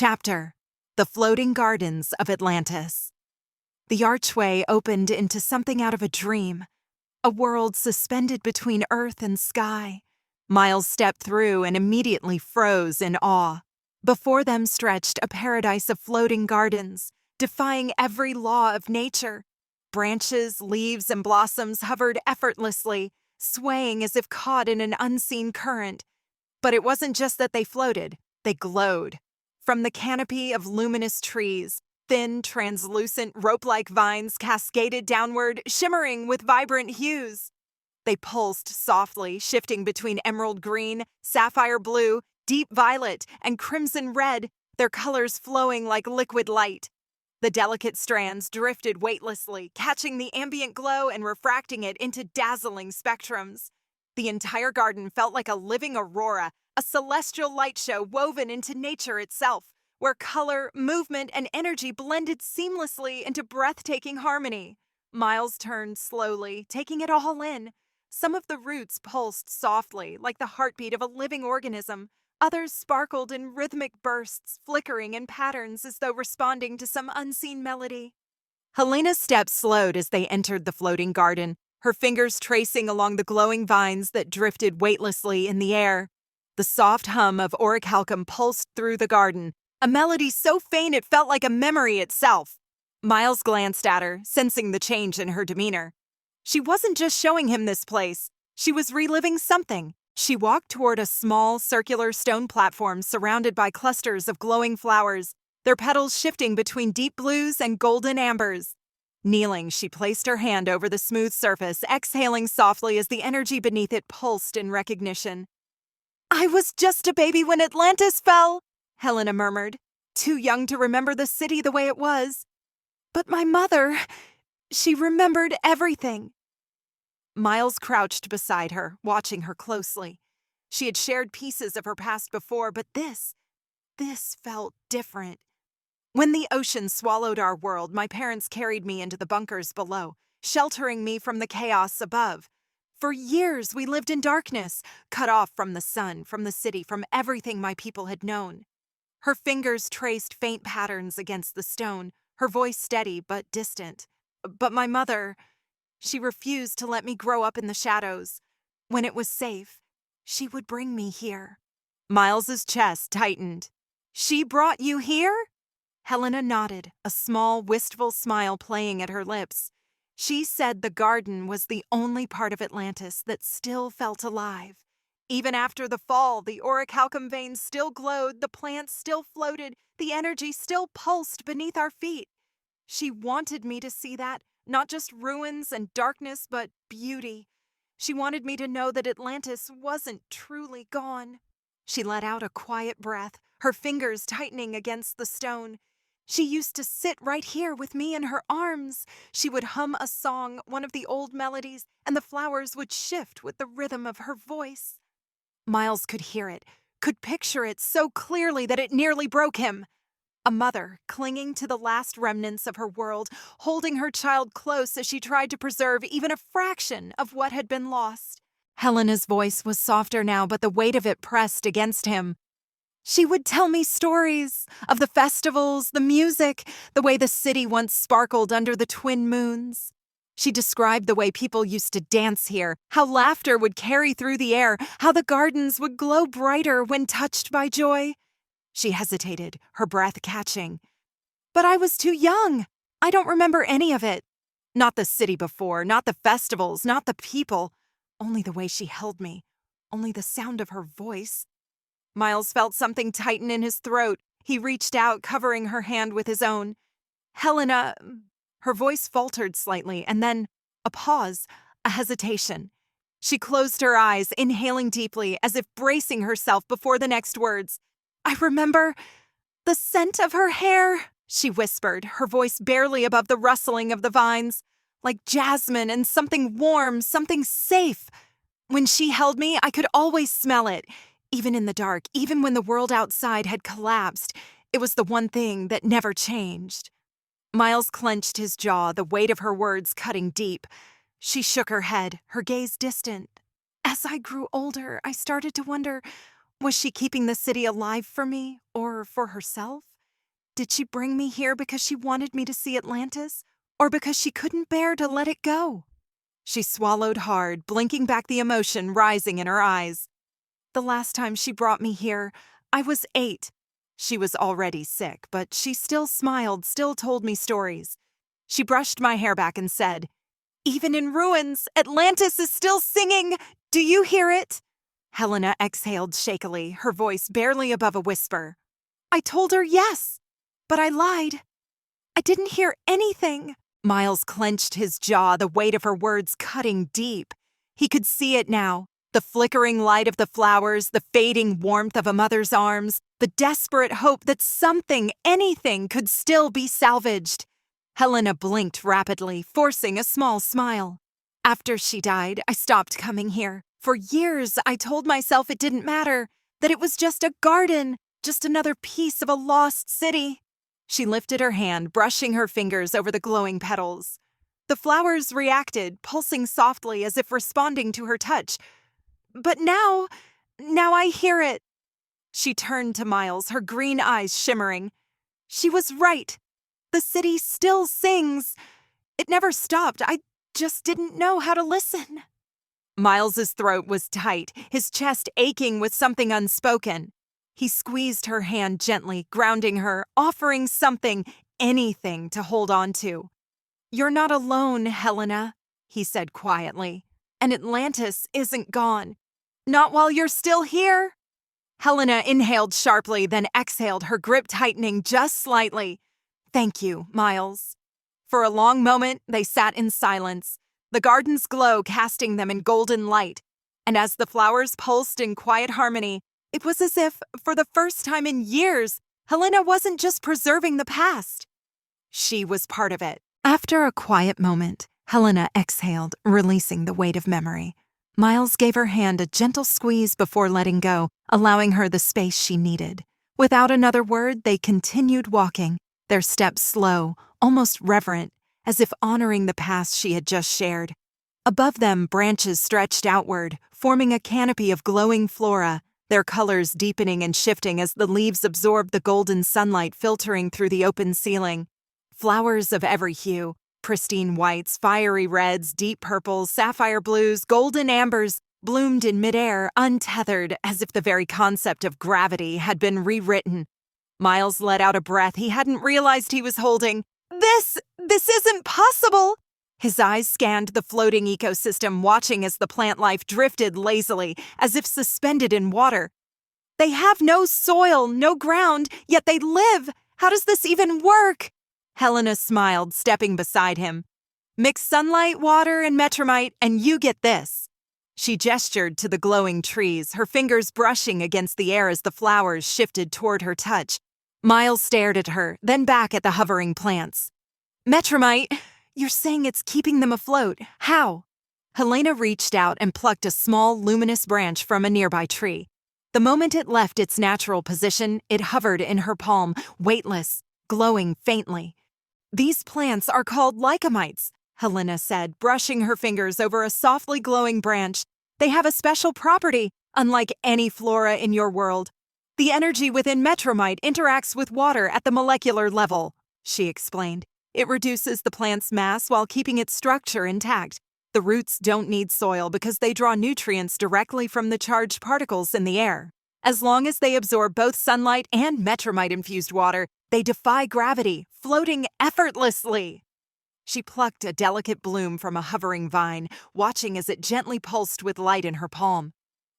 Chapter: The Floating Gardens of Atlantis. The archway opened into something out of a dream, a world suspended between earth and sky. Miles stepped through and immediately froze in awe. Before them stretched a paradise of floating gardens, defying every law of nature. Branches, leaves, and blossoms hovered effortlessly, swaying as if caught in an unseen current. But it wasn't just that they floated, they glowed. From the canopy of luminous trees, thin, translucent, rope-like vines cascaded downward, shimmering with vibrant hues. They pulsed softly, shifting between emerald green, sapphire blue, deep violet, and crimson red, their colors flowing like liquid light. The delicate strands drifted weightlessly, catching the ambient glow and refracting it into dazzling spectrums. The entire garden felt like a living aurora, a celestial light show woven into nature itself, where color, movement, and energy blended seamlessly into breathtaking harmony. Miles turned slowly, taking it all in. Some of the roots pulsed softly, like the heartbeat of a living organism. Others sparkled in rhythmic bursts, flickering in patterns as though responding to some unseen melody. Helena's steps slowed as they entered the floating garden, her fingers tracing along the glowing vines that drifted weightlessly in the air. The soft hum of orichalcum pulsed through the garden, a melody so faint it felt like a memory itself. Miles glanced at her, sensing the change in her demeanor. She wasn't just showing him this place. She was reliving something. She walked toward a small, circular stone platform surrounded by clusters of glowing flowers, their petals shifting between deep blues and golden ambers. Kneeling, she placed her hand over the smooth surface, exhaling softly as the energy beneath it pulsed in recognition. "I was just a baby when Atlantis fell," Helena murmured, too young to remember the city the way it was. "But my mother, she remembered everything." Miles crouched beside her, watching her closely. She had shared pieces of her past before, but this felt different. "When the ocean swallowed our world, my parents carried me into the bunkers below, sheltering me from the chaos above. For years, we lived in darkness, cut off from the sun, from the city, from everything my people had known." Her fingers traced faint patterns against the stone, her voice steady but distant. "But my mother, she refused to let me grow up in the shadows. When it was safe, she would bring me here." Miles's chest tightened. "She brought you here?" Helena nodded, a small, wistful smile playing at her lips. She said the garden was the only part of Atlantis that still felt alive. Even after the fall, the orichalcum veins still glowed, the plants still floated, the energy still pulsed beneath our feet. She wanted me to see that, not just ruins and darkness, but beauty. She wanted me to know that Atlantis wasn't truly gone. She let out a quiet breath, her fingers tightening against the stone. She used to sit right here with me in her arms. She would hum a song, one of the old melodies, and the flowers would shift with the rhythm of her voice. Miles could hear it, could picture it so clearly that it nearly broke him. A mother, clinging to the last remnants of her world, holding her child close as she tried to preserve even a fraction of what had been lost. Helena's voice was softer now, but the weight of it pressed against him. She would tell me stories of the festivals, the music, the way the city once sparkled under the twin moons. She described the way people used to dance here, how laughter would carry through the air, how the gardens would glow brighter when touched by joy. She hesitated, her breath catching. "But I was too young. I don't remember any of it. Not the city before, not the festivals, not the people. Only the way she held me, only the sound of her voice." Miles felt something tighten in his throat. He reached out, covering her hand with his own. "Helena..." Her voice faltered slightly, and then a pause, a hesitation. She closed her eyes, inhaling deeply, as if bracing herself before the next words. "I remember the scent of her hair," she whispered, her voice barely above the rustling of the vines. "Like jasmine and something warm, something safe. When she held me, I could always smell it. Even in the dark, even when the world outside had collapsed, it was the one thing that never changed." Miles clenched his jaw, the weight of her words cutting deep. She shook her head, her gaze distant. "As I grew older, I started to wonder, Was she keeping the city alive for me, or for herself? Did she bring me here because she wanted me to see Atlantis, or because she couldn't bear to let it go? She swallowed hard, blinking back the emotion rising in her eyes. The last time she brought me here, I was 8. She was already sick, but she still smiled, still told me stories. She brushed my hair back and said, "Even in ruins, Atlantis is still singing! Do you hear it?" Helena exhaled shakily, her voice barely above a whisper. I told her yes, but I lied. I didn't hear anything. Miles clenched his jaw, the weight of her words cutting deep. He could see it now. The flickering light of the flowers, the fading warmth of a mother's arms, the desperate hope that something, anything, could still be salvaged. Helena blinked rapidly, forcing a small smile. After she died, I stopped coming here. For years, I told myself it didn't matter, that it was just a garden, just another piece of a lost city. She lifted her hand, brushing her fingers over the glowing petals. The flowers reacted, pulsing softly as if responding to her touch. But now I hear it. She turned to Miles, her green eyes shimmering. She was right. The city still sings. It never stopped. I just didn't know how to listen. Miles's throat was tight, his chest aching with something unspoken. He squeezed her hand gently, grounding her, offering something, anything to hold on to. "You're not alone, Helena," he said quietly. "And Atlantis isn't gone. Not while you're still here." Helena inhaled sharply, then exhaled, her grip tightening just slightly. "Thank you, Miles." For a long moment, they sat in silence, the garden's glow casting them in golden light. And as the flowers pulsed in quiet harmony, it was as if, for the first time in years, Helena wasn't just preserving the past. She was part of it. After a quiet moment, Helena exhaled, releasing the weight of memory. Miles gave her hand a gentle squeeze before letting go, allowing her the space she needed. Without another word, they continued walking, their steps slow, almost reverent, as if honoring the past she had just shared. Above them, branches stretched outward, forming a canopy of glowing flora, their colors deepening and shifting as the leaves absorbed the golden sunlight filtering through the open ceiling. Flowers of every hue, pristine whites, fiery reds, deep purples, sapphire blues, golden ambers, bloomed in midair, untethered, as if the very concept of gravity had been rewritten. Miles let out a breath he hadn't realized he was holding. This isn't possible! His eyes scanned the floating ecosystem, watching as the plant life drifted lazily, as if suspended in water. They have no soil, no ground, yet they live! How does this even work? Helena smiled, stepping beside him. "Mix sunlight, water, and metramite, and you get this." She gestured to the glowing trees, her fingers brushing against the air as the flowers shifted toward her touch. Miles stared at her, then back at the hovering plants. "Metramite, you're saying it's keeping them afloat. How?" Helena reached out and plucked a small, luminous branch from a nearby tree. The moment it left its natural position, it hovered in her palm, weightless, glowing faintly. "These plants are called lycomites," Helena said, brushing her fingers over a softly glowing branch. "They have a special property, unlike any flora in your world. The energy within metramite interacts with water at the molecular level," she explained. "It reduces the plant's mass while keeping its structure intact. The roots don't need soil because they draw nutrients directly from the charged particles in the air. As long as they absorb both sunlight and metramite-infused water, they defy gravity, floating effortlessly." She plucked a delicate bloom from a hovering vine, watching as it gently pulsed with light in her palm.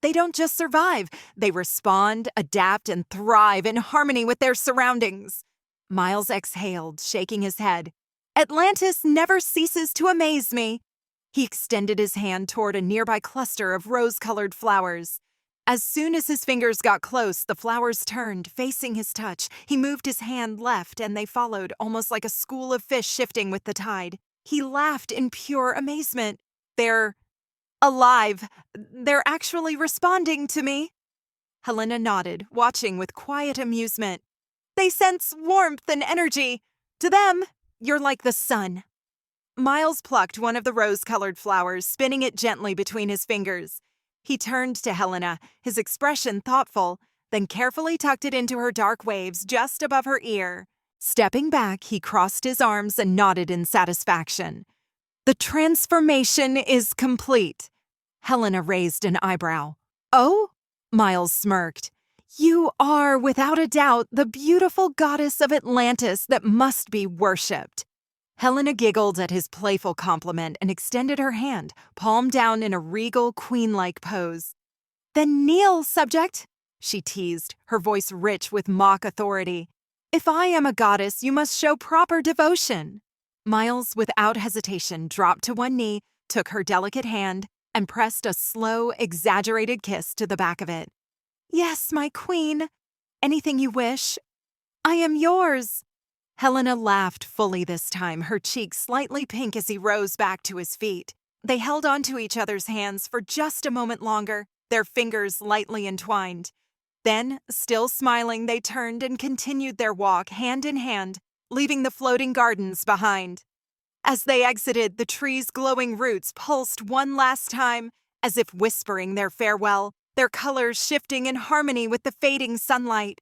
They don't just survive, they respond, adapt, and thrive in harmony with their surroundings. Miles exhaled, shaking his head. "Atlantis never ceases to amaze me." He extended his hand toward a nearby cluster of rose-colored flowers. As soon as his fingers got close, the flowers turned, facing his touch. He moved his hand left, and they followed, almost like a school of fish shifting with the tide. He laughed in pure amazement. "They're alive. They're actually responding to me." Helena nodded, watching with quiet amusement. "They sense warmth and energy. To them, you're like the sun." Miles plucked one of the rose-colored flowers, spinning it gently between his fingers. He turned to Helena, his expression thoughtful, then carefully tucked it into her dark waves just above her ear. Stepping back, he crossed his arms and nodded in satisfaction. The transformation is complete. Helena raised an eyebrow. Oh? Miles smirked. You are, without a doubt, the beautiful goddess of Atlantis that must be worshipped. Helena giggled at his playful compliment and extended her hand, palm down in a regal, queen-like pose. Then kneel, subject, she teased, her voice rich with mock authority. If I am a goddess, you must show proper devotion. Miles, without hesitation, dropped to one knee, took her delicate hand, and pressed a slow, exaggerated kiss to the back of it. Yes, my queen. Anything you wish. I am yours. Helena laughed fully this time, her cheeks slightly pink as he rose back to his feet. They held onto each other's hands for just a moment longer, their fingers lightly entwined. Then, still smiling, they turned and continued their walk hand in hand, leaving the floating gardens behind. As they exited, the trees' glowing roots pulsed one last time, as if whispering their farewell, their colors shifting in harmony with the fading sunlight.